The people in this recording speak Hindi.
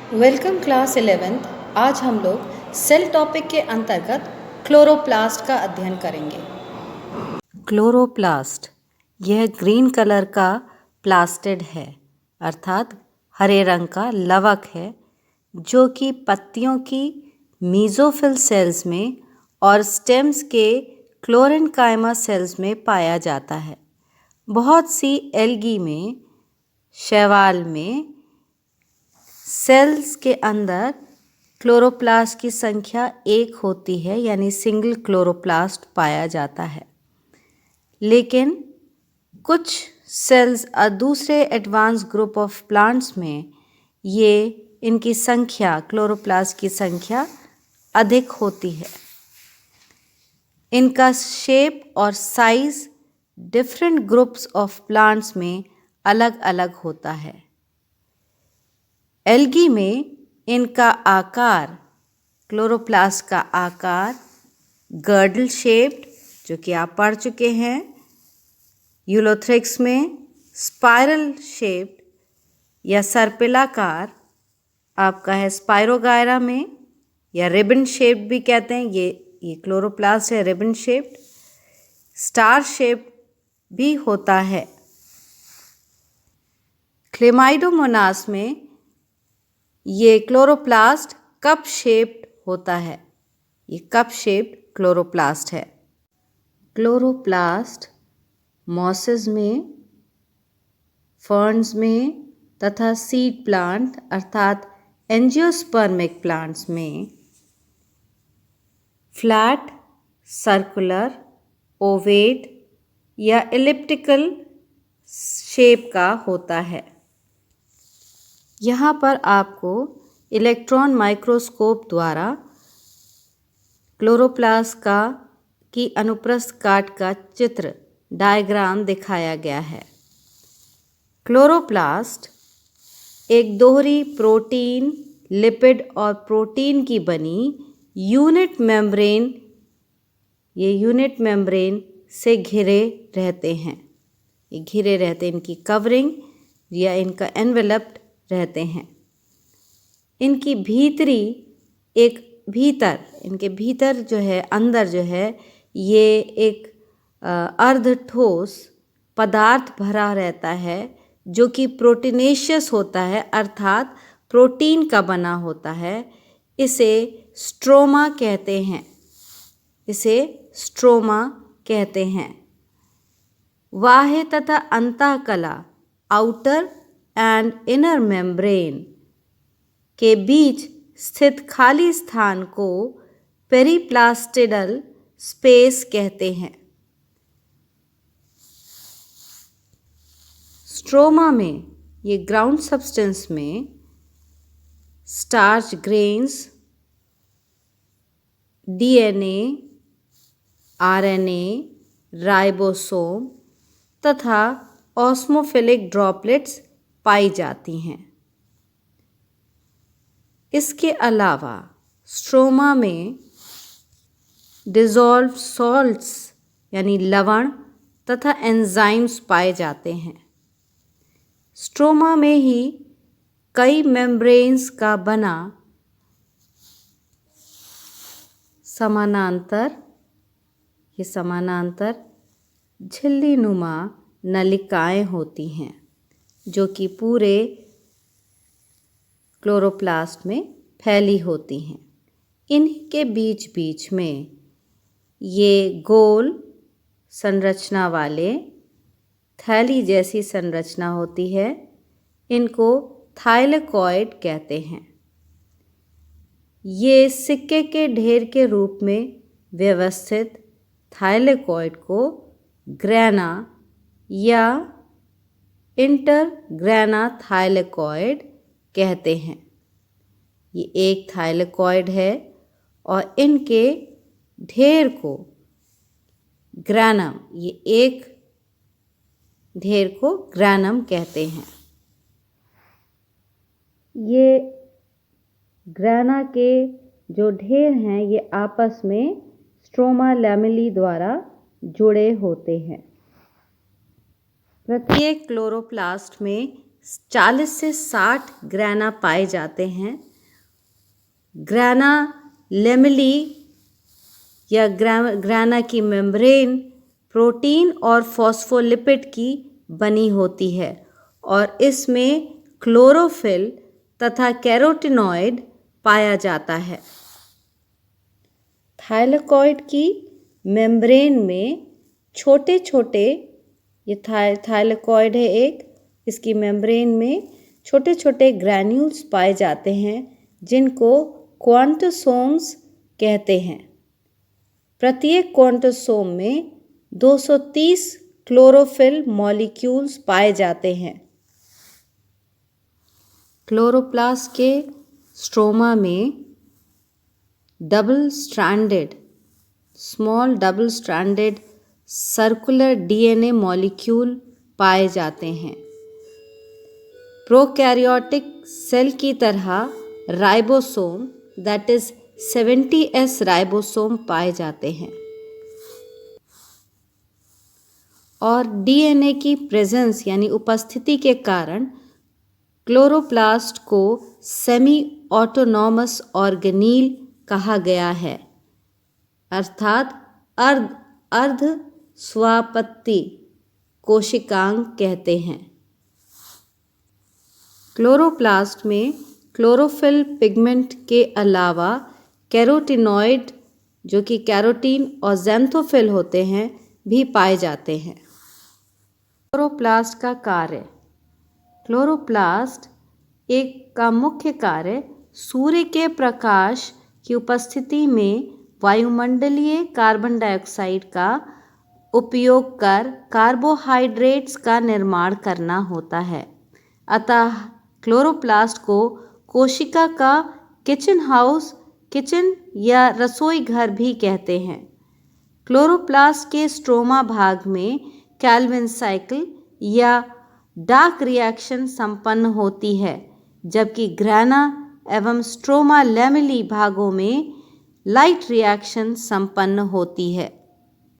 Welcome class 11th। आज हम लोग सेल टॉपिक के अंतर्गत क्लोरोप्लास्ट का अध्ययन करेंगे। क्लोरोप्लास्ट यह ग्रीन कलर का प्लास्टिड है, अर्थात हरे रंग का लवक है, जो कि पत्तियों की मीजोफिल सेल्स में और स्टेम्स के क्लोरेन्काइमा सेल्स में पाया जाता है। बहुत सी एल्गी में, शैवाल में सेल्स के अंदर क्लोरोप्लास्ट की संख्या 1 होती है, यानी सिंगल क्लोरोप्लास्ट पाया जाता है। लेकिन कुछ सेल्स और दूसरे एडवांस ग्रुप ऑफ प्लांट्स में इनकी संख्या, क्लोरोप्लास्ट की संख्या अधिक होती है। इनका शेप और size different groups of plants में अलग अलग होता है। एल्गी में इनका आकार, क्लोरोप्लास्ट का आकार गर्डल शेप्ड, जो कि आप पढ़ चुके हैं। यूलोथ्रिक्स में स्पाइरल शेप्ड या सर्पिलाकार आपका है स्पाइरोगायरा में, या रिबन शेप्ड भी कहते हैं। ये क्लोरोप्लास्ट है रिबन शेप्ड। स्टार शेप्ड भी होता है। क्लेमाइडोमोनास में ये क्लोरोप्लास्ट कप शेप्ड होता है। ये कप शेप्ड क्लोरोप्लास्ट है। क्लोरोप्लास्ट मॉसेस में, फर्न्स में तथा सीड प्लांट अर्थात एंजियोस्पर्मिक प्लांट्स में फ्लैट, सर्कुलर, ओवेट या एलिप्टिकल शेप का होता है। यहाँ पर आपको इलेक्ट्रॉन माइक्रोस्कोप द्वारा क्लोरोप्लास्ट की अनुप्रस्थ काट का चित्र, डायग्राम दिखाया गया है। क्लोरोप्लास्ट एक दोहरी प्रोटीन, लिपिड और प्रोटीन की बनी यूनिट मेम्ब्रेन से घिरे रहते हैं। ये घिरे रहते हैं, इनकी कवरिंग या इनका एनवेलप्ड रहते हैं। इनकी इनके भीतर जो है, अंदर जो है, ये एक अर्ध ठोस पदार्थ भरा रहता है, जो कि प्रोटीनेशियस होता है, अर्थात प्रोटीन का बना होता है। इसे स्ट्रोमा कहते हैं। बाह्य तथा अंतःकला, आउटर एंड इनर मेम्ब्रेन के बीच स्थित खाली स्थान को पेरिप्लास्टिडल स्पेस कहते हैं। स्ट्रोमा में, ये ग्राउंड सब्सटेंस में starch grains, DNA, RNA, ribosome तथा ऑस्मोफिलिक ड्रॉपलेट्स पाई जाती हैं। इसके अलावा स्ट्रोमा में डिज़ोल्व सॉल्ट्स यानी लवण तथा एंजाइम्स पाए जाते हैं। स्ट्रोमा में ही कई मेम्ब्रेन्स का बना समानांतर झिल्लीनुमा नलिकाएं होती हैं, जो कि पूरे क्लोरोप्लास्ट में फैली होती हैं। इन्हीं के बीच बीच में ये गोल संरचना वाले थैली जैसी संरचना होती है। इनको थाइलेकॉइड कहते हैं। ये सिक्के के ढेर के रूप में व्यवस्थित थाइलेकॉइड को ग्रैना या इंटरग्रैना थाइलेकॉइड कहते हैं। ये एक थाइलेकॉइड है और इनके ढेर को ग्रैनम, ये एक ढेर को ग्रैनम कहते हैं। ये ग्रैना के जो ढेर हैं, ये आपस में स्ट्रोमा लैमेली द्वारा जुड़े होते हैं। प्रत्येक क्लोरोप्लास्ट में 40 से 60 ग्रैना पाए जाते हैं। ग्रैना लेमेली या ग्रैना की मेम्ब्रेन प्रोटीन और फॉस्फोलिपिड की बनी होती है और इसमें क्लोरोफिल तथा कैरोटिनॉइड पाया जाता है। थाइलेकॉइड की मेम्ब्रेन में छोटे छोटे, ये थाइलेकॉइड है एक, इसकी मेम्ब्रेन में छोटे छोटे ग्रैन्यूल्स पाए जाते हैं जिनको क्वांटोसोम्स कहते हैं। प्रत्येक क्वांटोसोम में 230 क्लोरोफिल मॉलिक्यूल्स पाए जाते हैं। क्लोरोप्लास्ट के स्ट्रोमा में small double stranded circular DNA molecule पाए जाते हैं। प्रोकैरियोटिक सेल की तरह ribosome that is 70S ribosome पाए जाते हैं और डीएनए की प्रेजेंस यानी उपस्थिति के कारण क्लोरोप्लास्ट को सेमी ऑटोनॉमस ऑर्गेनील कहा गया है, अर्थात अर्ध स्वापत्ति कोशिकांग कहते हैं। क्लोरोप्लास्ट में क्लोरोफिल पिगमेंट के अलावा कैरोटिनॉइड जो कि कैरोटीन और ज़ैंथोफिल होते हैं भी पाए जाते हैं। क्लोरोप्लास्ट का कार्य। क्लोरोप्लास्ट का मुख्य कार्य सूर्य के प्रकाश की उपस्थिति में वायुमंडलीय कार्बन डाइऑक्साइड का उपयोग कर कार्बोहाइड्रेट्स का निर्माण करना होता है। अतः क्लोरोप्लास्ट को कोशिका का किचन या रसोई घर भी कहते हैं। क्लोरोप्लास्ट के स्ट्रोमा भाग में कैल्विन साइकिल या डार्क रिएक्शन संपन्न होती है, जबकि ग्रैना एवं स्ट्रोमा लेमेली भागों में लाइट रिएक्शन संपन्न होती है।